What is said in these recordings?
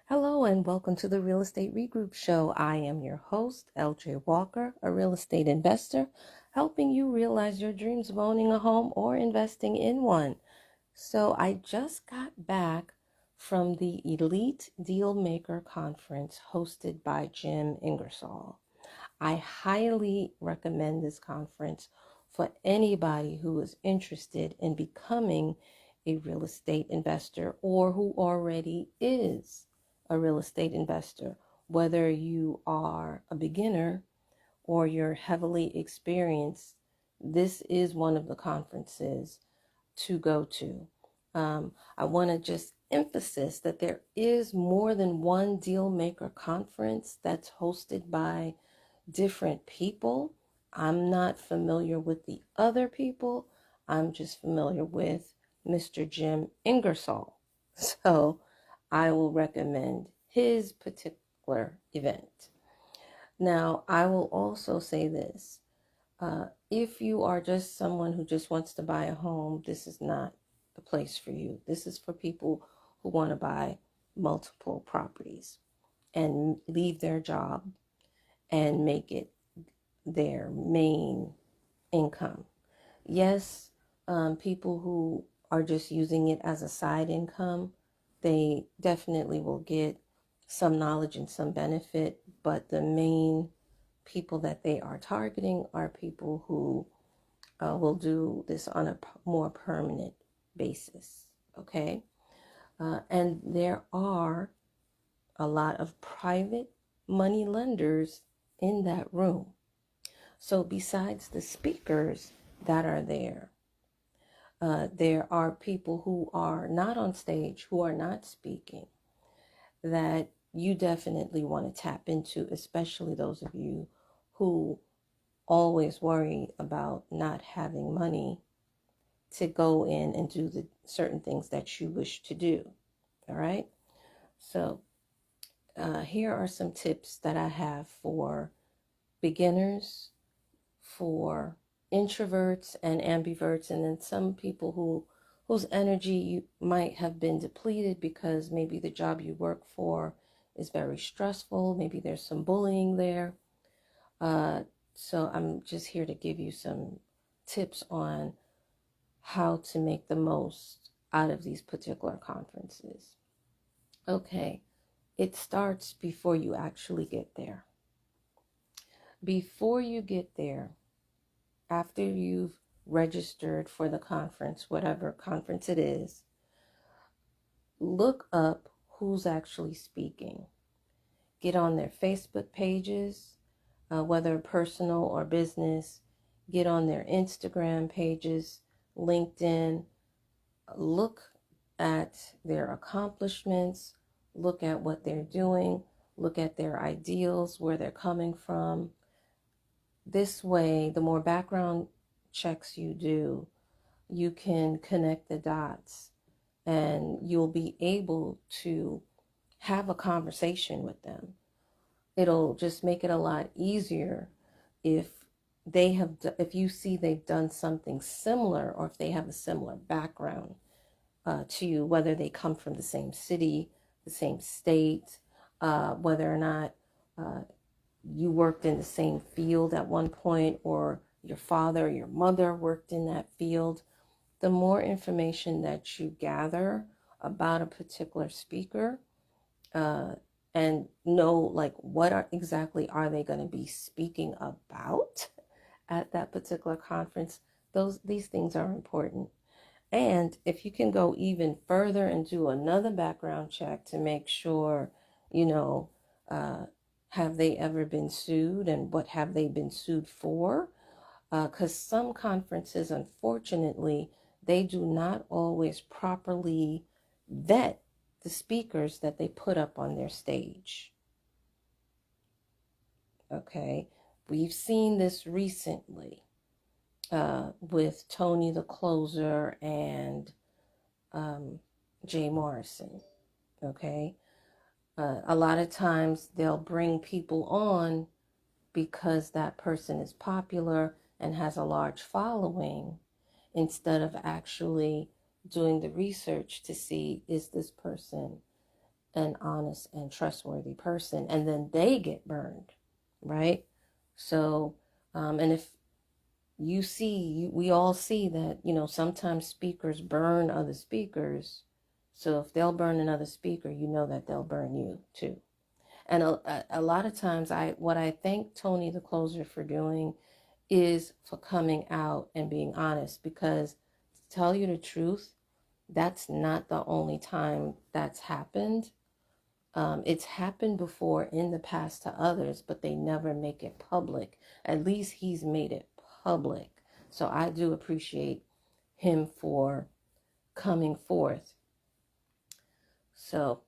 Hello and welcome to the Real Estate Regroup Show. I am your host, LJ Walker, a real estate investor, helping you realize your dreams of owning a home or investing in one. So I just got back from the Elite Deal Maker Conference hosted by Jim Ingersoll. I highly recommend this conference for anybody who is interested in becoming a real estate investor or who already is a real estate investor, whether you are a beginner or you're heavily experienced. This is one of the conferences to go to. I want to just emphasize that there is more than one deal maker conference that's hosted by different people. I'm not familiar with the other people. I'm just familiar with Mr. Jim Ingersoll. So I will recommend his particular event. Now, I will also say this. If you are just someone who just wants to buy a home, this is not the place for you. This is for people who want to buy multiple properties and leave their job and make it their main income. Yes, people who are just using it as a side income, they definitely will get some knowledge and some benefit, but the main people that they are targeting are people who will do this on a more permanent basis. Okay. And there are a lot of private money lenders in that room. So besides the speakers that are there are people who are not on stage, who are not speaking, that you definitely want to tap into, especially those of you who always worry about not having money to go in and do the certain things that you wish to do. All right. So here are some tips that I have for beginners, for introverts and ambiverts, and then some people whose energy you might have been depleted because maybe the job you work for is very stressful. Maybe there's some bullying there. So I'm just here to give you some tips on how to make the most out of these particular conferences. Okay, it starts before you actually get there. Before you get there, after you've registered for the conference, whatever conference it is, look up who's actually speaking. Get on their Facebook pages, whether personal or business. Get on their Instagram pages, LinkedIn. Look at their accomplishments. Look at what they're doing. Look at their ideals, where they're coming from. This way, the more background checks you do, you can connect the dots and you'll be able to have a conversation with them. It'll just make it a lot easier if if you see they've done something similar, or if they have a similar background to you, whether they come from the same city, the same state, whether or not you worked in the same field at one point, or your father or your mother worked in that field. The more information that you gather about a particular speaker, and know like exactly are they going to be speaking about at that particular conference, these things are important. And if you can go even further and do another background check to make sure, you know, have they ever been sued, and what have they been sued for? Because some conferences, unfortunately, they do not always properly vet the speakers that they put up on their stage. Okay, we've seen this recently with Tony the Closer and Jay Morrison. Okay, a lot of times they'll bring people on because that person is popular and has a large following, instead of actually doing the research to see, is this person an honest and trustworthy person, and then they get burned, right? So, and if you see, we all see that, sometimes speakers burn other speakers. So if they'll burn another speaker, you know that they'll burn you too. And a lot of times, what I thank Tony the closer for doing is for coming out and being honest, because to tell you the truth, that's not the only time that's happened. It's happened before in the past to others, but they never make it public. At least he's made it public. So I do appreciate him for coming forth. So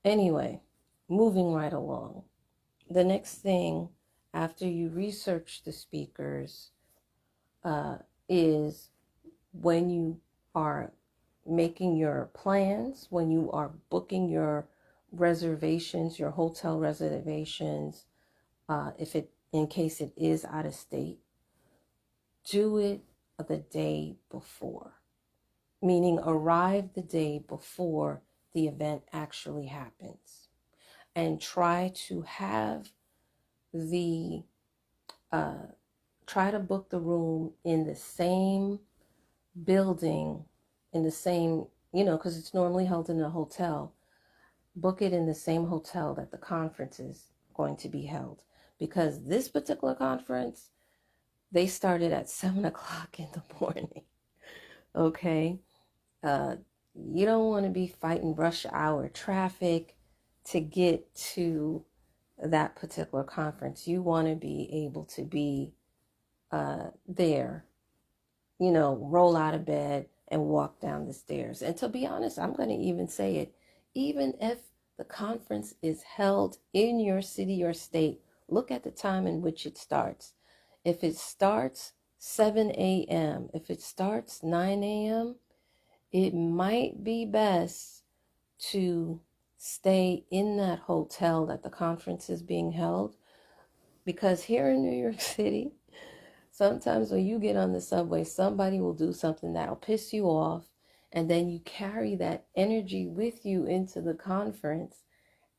anyway, moving right along. The next thing after you research the speakers is when you are making your plans, when you are booking your reservations, your hotel reservations, in case it is out of state, do it the day before, meaning arrive the day before the event actually happens, and try to have the try to book the room in the same building, in the same, because it's normally held in a hotel. Book it in the same hotel that the conference is going to be held, because this particular conference, they started at 7 o'clock in the morning. Okay. You don't want to be fighting rush hour traffic to get to that particular conference. You want to be able to be there, roll out of bed and walk down the stairs. And to be honest, I'm going to even say it, even if the conference is held in your city or state, look at the time in which it starts. If it starts 7 a.m., if it starts 9 a.m., it might be best to stay in that hotel that the conference is being held, because here in New York City, sometimes when you get on the subway, somebody will do something that'll piss you off, and then you carry that energy with you into the conference,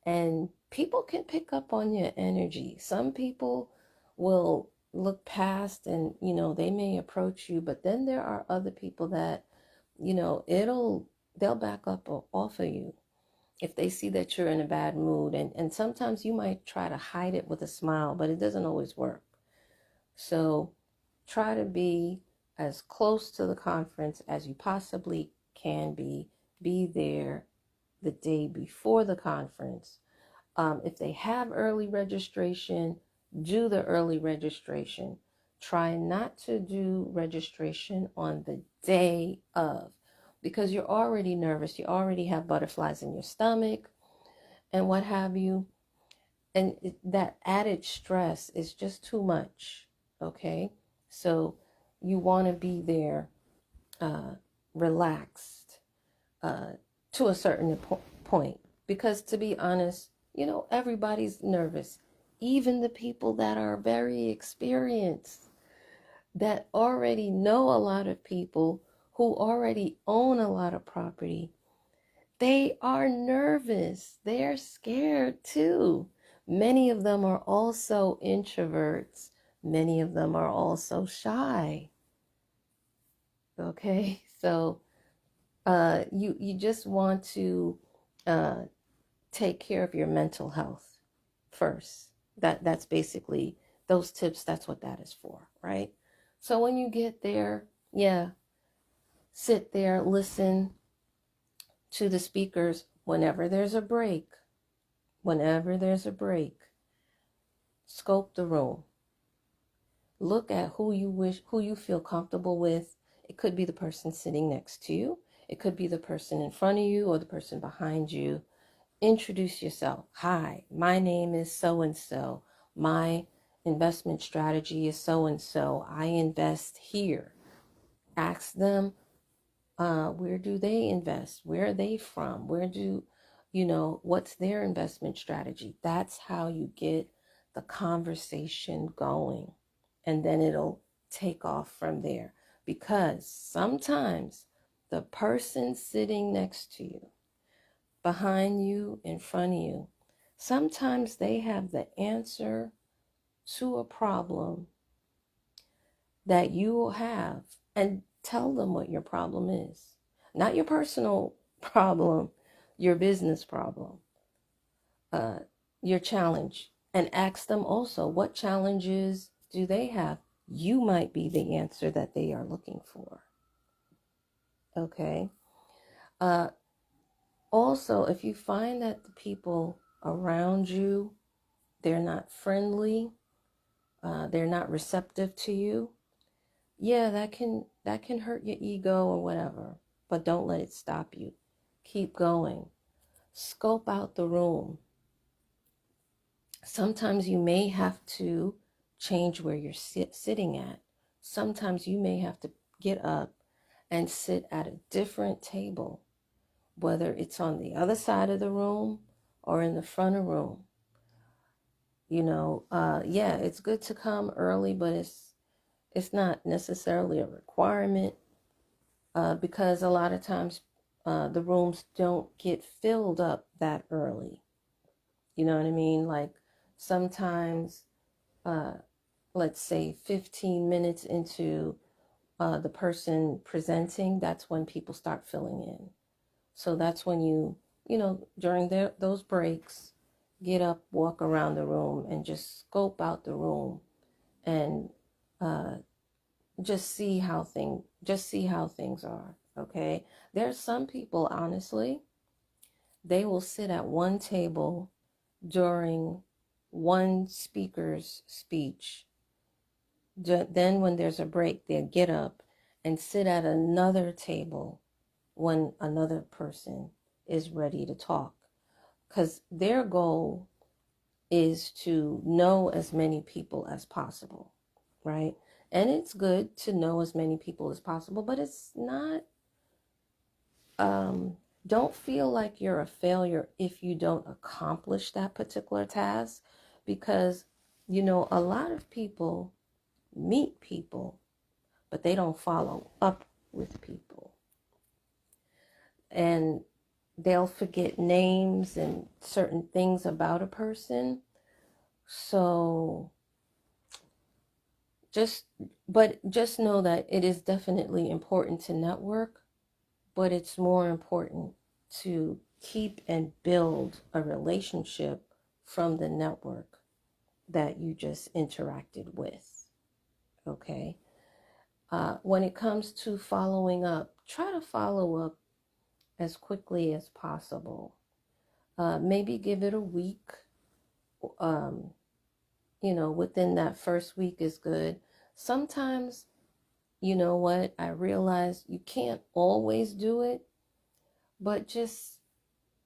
and people can pick up on your energy. Some people will look past and, they may approach you, but then there are other people that, they'll back up off of you if they see that you're in a bad mood. And sometimes you might try to hide it with a smile, but it doesn't always work. So try to be as close to the conference as you possibly can be. Be there the day before the conference. If they have early registration, do the early registration. Try not to do registration on the day of, because you're already nervous. You already have butterflies in your stomach and what have you. And that added stress is just too much. Okay. So you want to be there relaxed to a certain point. Because to be honest, everybody's nervous. Even the people that are very experienced, that already know a lot of people, who already own a lot of property, they are nervous. They're scared too. Many of them are also introverts. Many of them are also shy. Okay, so you just want to take care of your mental health first. That's basically those tips. That's what that is for, right? So when you get there, sit there, listen to the speakers. Whenever there's a break, scope the room. Look at who you feel comfortable with. It could be the person sitting next to you. It could be the person in front of you or the person behind you. Introduce yourself. Hi, my name is so-and-so. My investment strategy is so-and-so. I invest here. Ask them, where do they invest? Where are they from? What's their investment strategy? That's how you get the conversation going. And then it'll take off from there. Because sometimes the person sitting next to you behind you, in front of you. Sometimes they have the answer to a problem that you will have, and tell them what your problem is. Not your personal problem, your business problem, uh, your challenge. And ask them also, what challenges do they have? You might be the answer that they are looking for. Okay. Also, if you find that the people around you, they're not friendly, they're not receptive to you, yeah, that can hurt your ego or whatever, but don't let it stop you. Keep going. Scope out the room. Sometimes you may have to change where you're sitting at. Sometimes you may have to get up and sit at a different table, whether it's on the other side of the room or in the front of the room. Yeah, it's good to come early, but it's not necessarily a requirement, because a lot of times the rooms don't get filled up that early. You know what I mean? Like sometimes, let's say 15 minutes into the person presenting, that's when people start filling in. So that's when during those breaks, get up, walk around the room, and just scope out the room, and just see how things are. Okay. There's some people, honestly, they will sit at one table during one speaker's speech. Then when there's a break, they'll get up and sit at another table when another person is ready to talk, because their goal is to know as many people as possible, right? And it's good to know as many people as possible, but it's not, don't feel like you're a failure if you don't accomplish that particular task, because, a lot of people meet people, but they don't follow up with people. And they'll forget names and certain things about a person. So just know that it is definitely important to network, but it's more important to keep and build a relationship from the network that you just interacted with. Okay. When it comes to following up, try to follow up as quickly as possible. Maybe give it a week. Within that first week is good. Sometimes, you know what, I realize you can't always do it, but just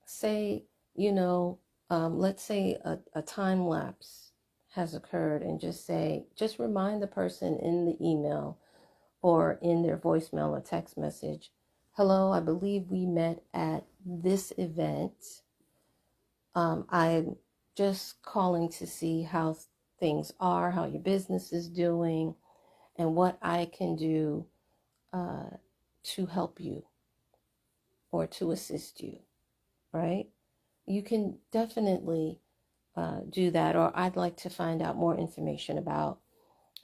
say, let's say a time lapse has occurred, and just remind the person in the email or in their voicemail or text message, hello, I believe we met at this event. I'm just calling to see how things are, how your business is doing, and what I can do to help you or to assist you, right? You can definitely do that. Or I'd like to find out more information about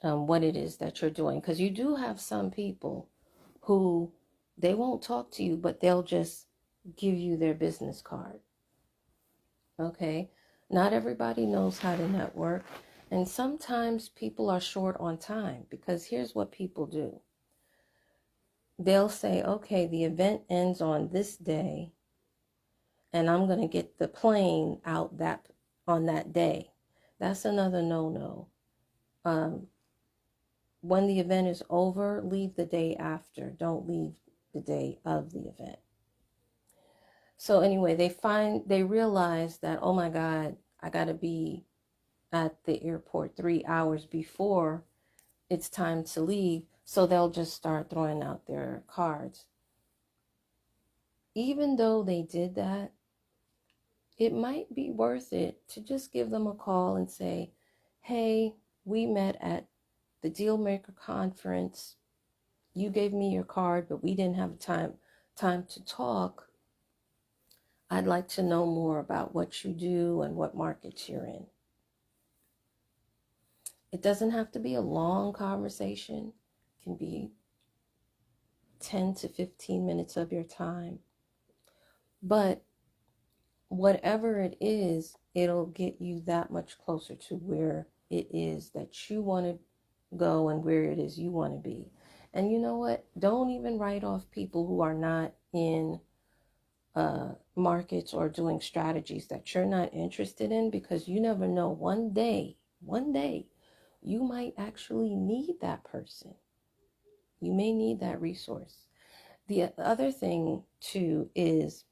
what it is that you're doing. Because you do have some people who, they won't talk to you, but they'll just give you their business card. Okay. Not everybody knows how to network. And sometimes people are short on time, because here's what people do. They'll say, okay, the event ends on this day, and I'm going to get the plane out on that day. That's another no-no. When the event is over, leave the day after. Don't leave the day of the event. So anyway, they realize that, oh my God, I got to be at the airport 3 hours before it's time to leave. So they'll just start throwing out their cards. Even though they did that, it might be worth it to just give them a call and say, hey, we met at the Dealmaker conference. You gave me your card, but we didn't have time to talk. I'd like to know more about what you do and what markets you're in. It doesn't have to be a long conversation. It can be 10 to 15 minutes of your time. But whatever it is, it'll get you that much closer to where it is that you want to go and where it is you want to be. And you know what? Don't even write off people who are not in markets or doing strategies that you're not interested in, because you never know. One day, you might actually need that person. You may need that resource. The other thing too is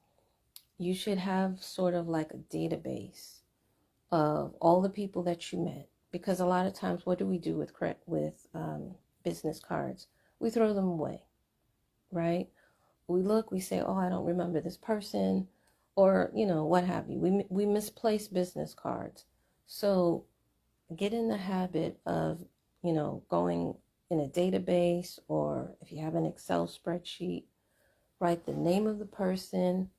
you should have sort of like a database of all the people that you met, because a lot of times, what do we do with business cards? We throw them away, right? We look, we say, oh, I don't remember this person, or what have you. We misplace business cards. So get in the habit of going in a database, or if you have an Excel spreadsheet, write the name of the person,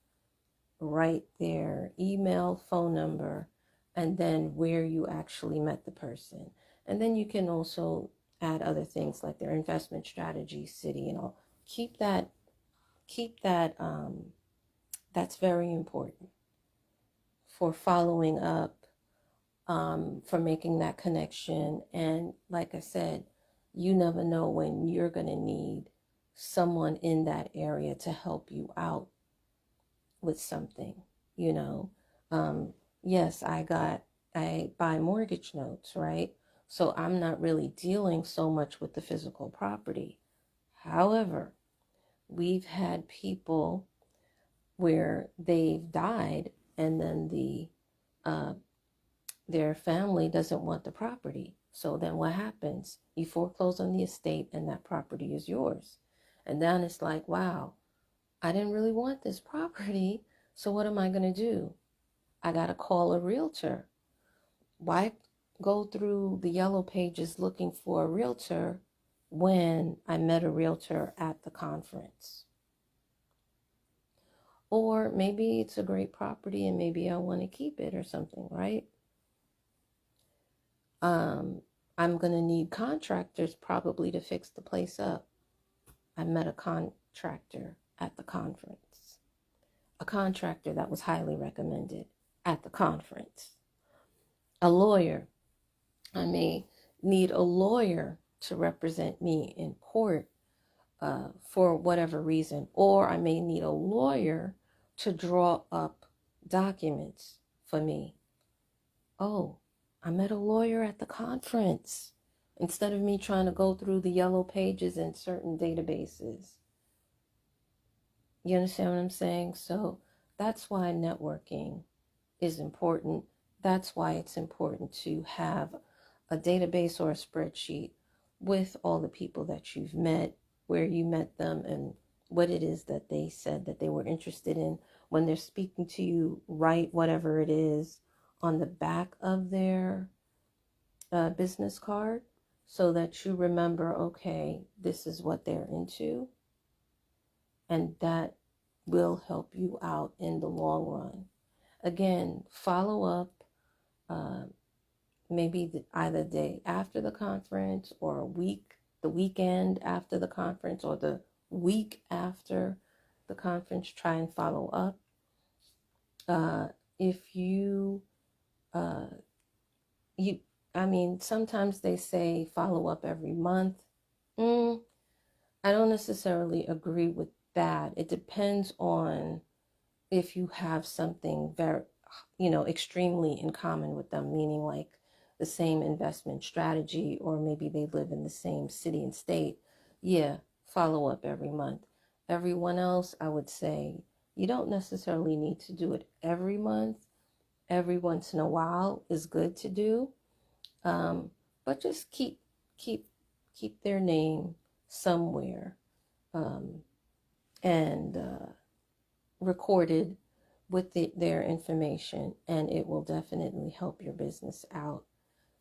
write their email, phone number, and then where you actually met the person. And then you can also add other things like their investment strategy, city, and all. Keep that. That's very important for following up, for making that connection. And like I said, you never know when you're going to need someone in that area to help you out with something. you know yes, I buy mortgage notes, right? So I'm not really dealing so much with the physical property. However, we've had people where they've died, and then their family doesn't want the property. So then what happens? You foreclose on the estate and that property is yours. And then it's like, wow, I didn't really want this property. So what am I going to do? I got to call a realtor. Why go through the yellow pages looking for a realtor when I met a realtor at the conference? Or maybe it's a great property and maybe I want to keep it or something, right? I'm going to need contractors probably to fix the place up. I met a contractor at the conference, a contractor that was highly recommended at the conference. A lawyer. I may need a lawyer to represent me in court for whatever reason, or I may need a lawyer to draw up documents for me. Oh, I met a lawyer at the conference. Instead of me trying to go through the yellow pages in certain databases. You understand what I'm saying? So that's why networking is important. That's why it's important to have a database or a spreadsheet with all the people that you've met, where you met them, and what it is that they said that they were interested in. When they're speaking to you, write whatever it is on the back of their business card, so that you remember, okay, this is what they're into, and that will help you out in the long run. Again, follow up, maybe either day after the conference, or the weekend after the conference, or the week after the conference. Try and follow up. If you, uh, you, I mean, sometimes they say follow up every month. I don't necessarily agree with that. It depends on if you have something very, extremely in common with them, meaning like the same investment strategy, or maybe they live in the same city and state. Yeah, follow up every month. Everyone else, I would say, you don't necessarily need to do it every month. Every once in a while is good to do. But just keep their name somewhere, and recorded with their information, and it will definitely help your business out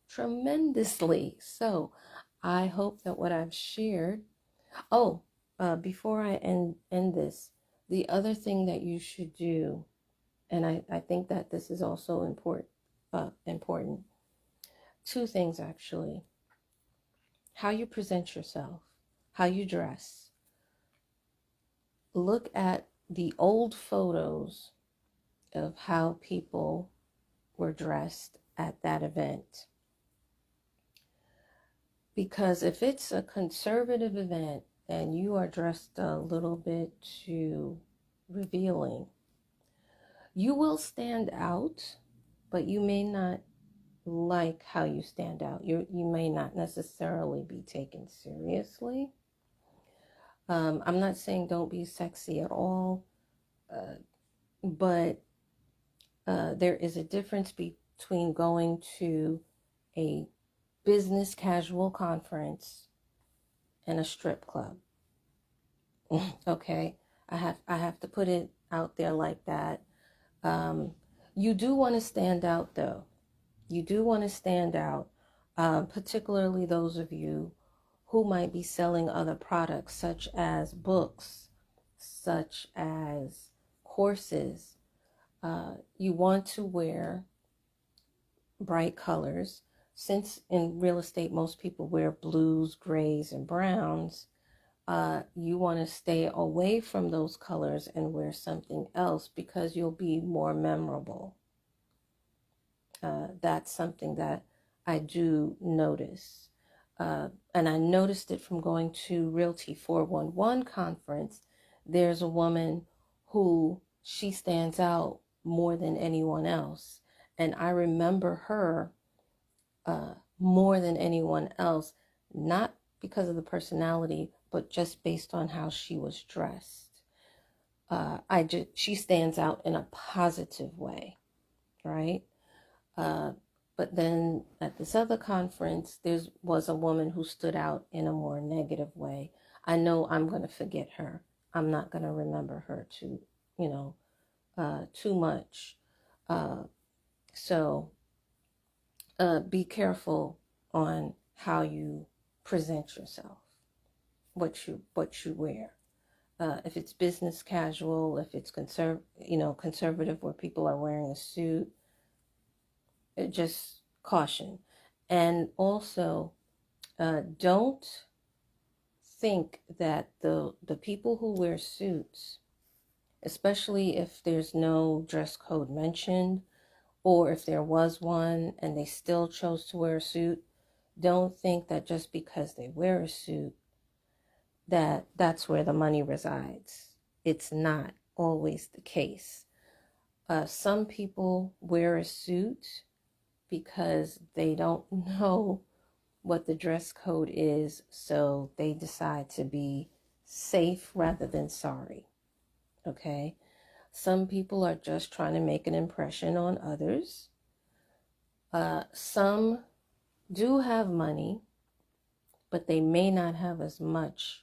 tremendously. So I hope that what I've shared. Before I end this, the other thing that you should do And I think that this is also important. Two things, actually. How you present yourself, how you dress. Look at the old photos of how people were dressed at that event. Because if it's a conservative event and you are dressed a little bit too revealing, you will stand out, but you may not like how you stand out. You may not necessarily be taken seriously. I'm not saying don't be sexy at all, but there is a difference between going to a business casual conference and a strip club. Okay, I have to put it out there like that. You do want to stand out, though. You do want to stand out, particularly those of you who might be selling other products, such as books, such as courses. You want to wear bright colors. Since in real estate, most people wear blues, grays, and browns, you want to stay away from those colors and wear something else because you'll be more memorable. That's something that I do notice. And I noticed it from going to Realty 411 conference. There's a woman who she stands out more than anyone else. And I remember her more than anyone else, not because of the personality, but just based on how she was dressed. She stands out in a positive way, right? But then at this other conference, there was a woman who stood out in a more negative way. I know I'm going to forget her. I'm not going to remember her too much. So be careful on how you present yourself, what you wear. If it's business casual, if it's conservative where people are wearing a suit, just caution. And also, don't think that the people who wear suits, especially if there's no dress code mentioned, or if there was one and they still chose to wear a suit, don't think that just because they wear a suit that's where the money resides. It's not always the case. Some people wear a suit because they don't know what the dress code is, so they decide to be safe rather than sorry. Okay? Some people are just trying to make an impression on others. Some do have money, but they may not have as much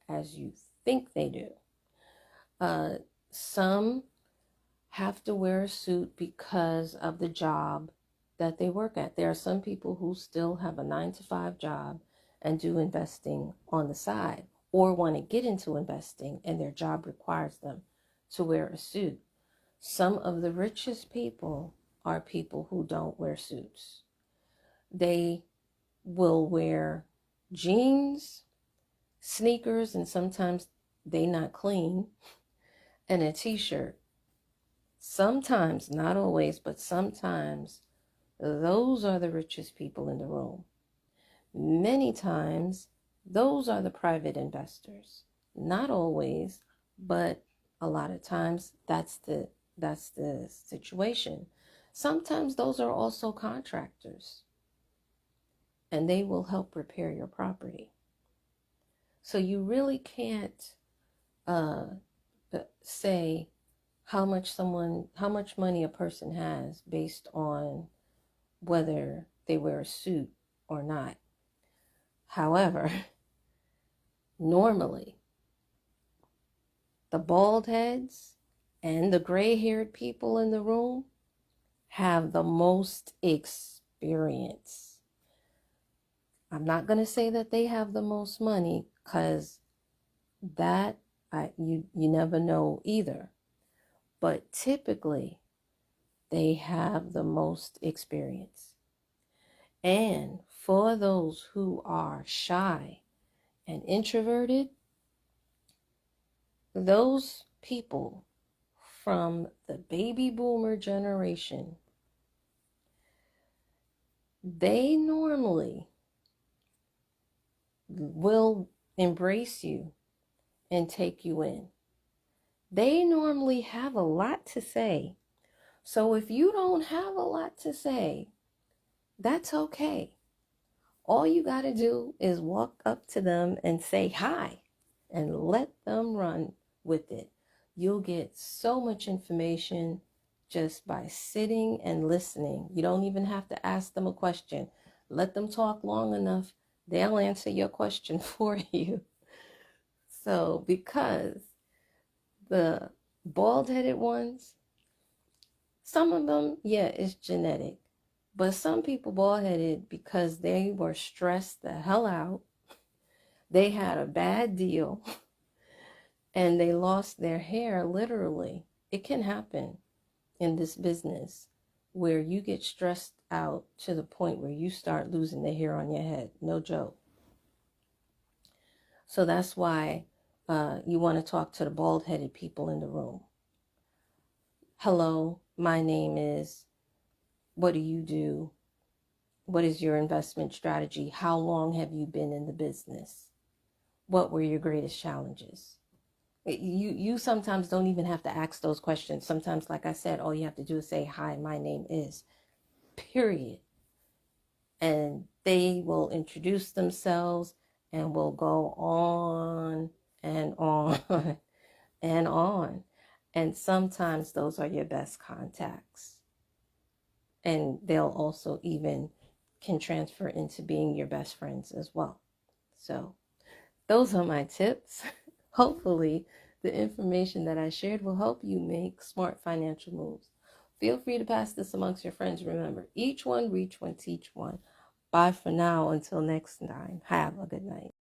as you think they do. Some have to wear a suit because of the job that they work at. There are some people who still have a 9-to-5 job and do investing on the side, or want to get into investing and their job requires them to wear a suit. Some of the richest people are people who don't wear suits. They will wear jeans, sneakers, and sometimes they not clean, and a t-shirt. Sometimes, not always, but sometimes, those are the richest people in the room. Many times, those are the private investors. Not always, but a lot of times that's the situation. Sometimes those are also contractors, and they will help repair your property. So you really can't say how much money a person has based on whether they wear a suit or not. However, normally the bald heads and the gray-haired people in the room have the most experience. I'm not going to say that they have the most money, because you never know either. But typically, they have the most experience. And for those who are shy and introverted, those people from the baby boomer generation, they normally will embrace you and take you in. They normally have a lot to say. So if you don't have a lot to say, that's okay. All you got to do is walk up to them and say hi and let them run with it. You'll get so much information just by sitting and listening. You don't even have to ask them a question. Let them talk long enough, they'll answer your question for you. So, because the bald-headed ones, some of them, yeah, it's genetic. But some people bald-headed because they were stressed the hell out. They had a bad deal and they lost their hair literally. It can happen in this business where you get stressed out to the point where you start losing the hair on your head. No joke. So that's why you want to talk to the bald-headed people in the room. Hello, my name is, what do you do? What is your investment strategy? How long have you been in the business? What were your greatest challenges? You sometimes don't even have to ask those questions. Sometimes, like I said, all you have to do is say, hi, my name is, period. And they will introduce themselves and will go on and on and on. And sometimes those are your best contacts. And they'll also even can transfer into being your best friends as well. So those are my tips. Hopefully, the information that I shared will help you make smart financial moves. Feel free to pass this amongst your friends. Remember, each one, reach one, teach one. Bye for now. Until next time. Have a good night.